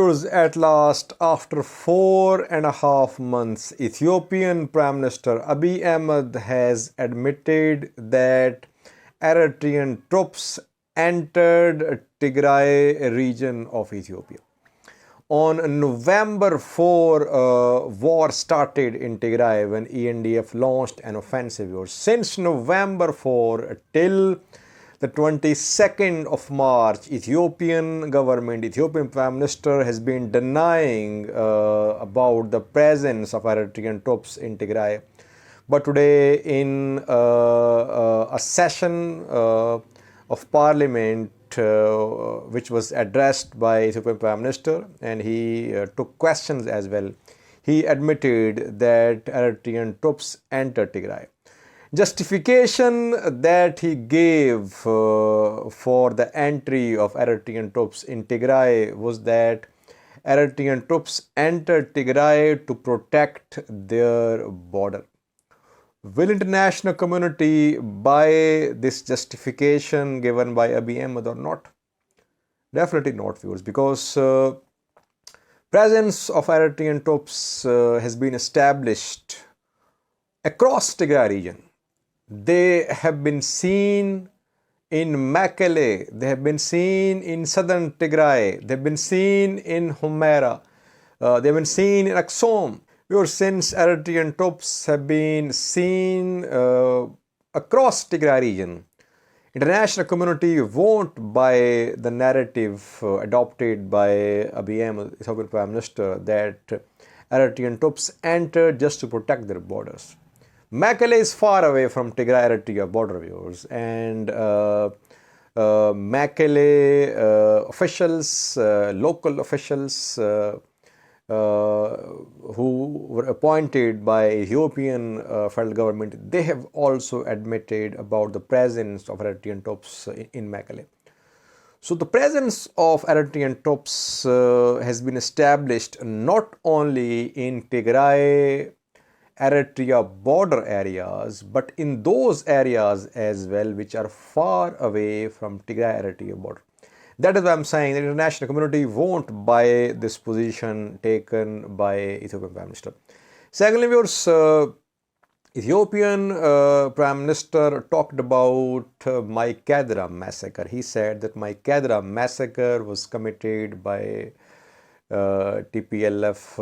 viewers, at last, after 4.5 months, Ethiopian Prime Minister Abiy Ahmed has admitted that Eritrean troops entered Tigray region of Ethiopia. On November 4, war started in Tigray when ENDF launched an offensive. Since November 4 till the 22nd of March, Ethiopian government, Ethiopian Prime Minister has been denying about the presence of Eritrean troops in Tigray. But today in a session of parliament which was addressed by Ethiopian Prime Minister, and he took questions as well, he admitted that Eritrean troops entered Tigray. Justification that he gave for the entry of Eritrean troops in Tigray was that Eritrean troops entered Tigray to protect their border. Will international community buy this justification given by Abiy Ahmed or not? Definitely not, viewers, because presence of Eritrean troops has been established across Tigray region. They have been seen in Mekelle, they have been seen in southern Tigray, they have been seen in Humera, they have been seen in Aksum. Since Eritrean troops have been seen across Tigray region, international community won't buy the narrative adopted by Abiy Ahmed, Ethiopian Prime Minister, that Eritrean troops entered just to protect their borders. Mekelle is far away from Tigray-Eritrea border, viewers, and Mekelle officials, local officials who were appointed by Ethiopian federal government, they have also admitted about the presence of Eritrean troops in Mekelle. So the presence of Eritrean troops has been established not only in Tigray Eritrea border areas, but in those areas as well which are far away from Tigray Eritrea border. That is why I'm saying the international community won't buy this position taken by Ethiopian Prime Minister. Secondly, viewers, Ethiopian Prime Minister talked about Maikadra massacre. He said that Maikadra massacre was committed by TPLF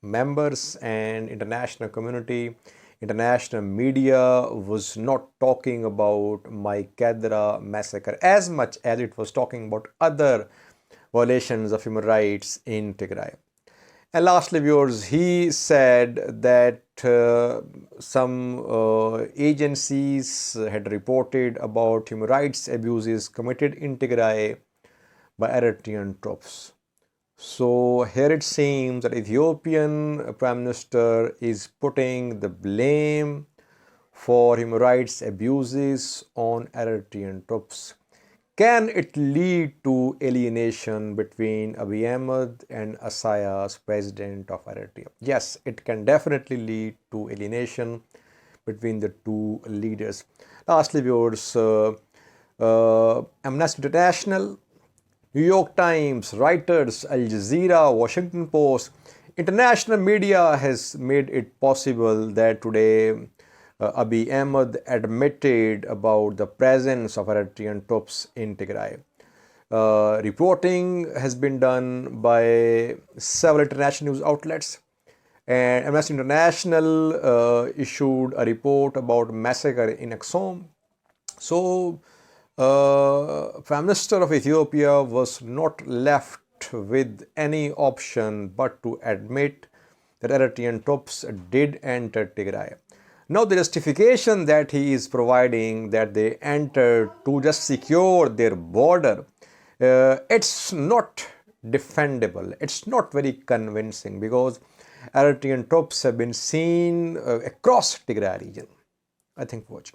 members, and international community, international media was not talking about Maikadra massacre as much as it was talking about other violations of human rights in Tigray. And lastly, viewers, he said that some agencies had reported about human rights abuses committed in Tigray by Eritrean troops. So here it seems that Ethiopian Prime Minister is putting the blame for human rights abuses on Eritrean troops. Can it lead to alienation between Abiy Ahmed and Isaias, president of Eritrea? Yes, it can definitely lead to alienation between the two leaders. Lastly, viewers, Amnesty International, New York Times, Reuters, Al Jazeera, Washington Post, international media has made it possible that today Abiy Ahmed admitted about the presence of Eritrean troops in Tigray. Reporting has been done by several international news outlets, and Amnesty International issued a report about massacre in Aksum. So Prime Minister of Ethiopia was not left with any option but to admit that Eritrean troops did enter Tigray. Now the justification that he is providing, that they entered to just secure their border, it's not defendable. It's not very convincing because Eritrean troops have been seen across Tigray region. I think watch.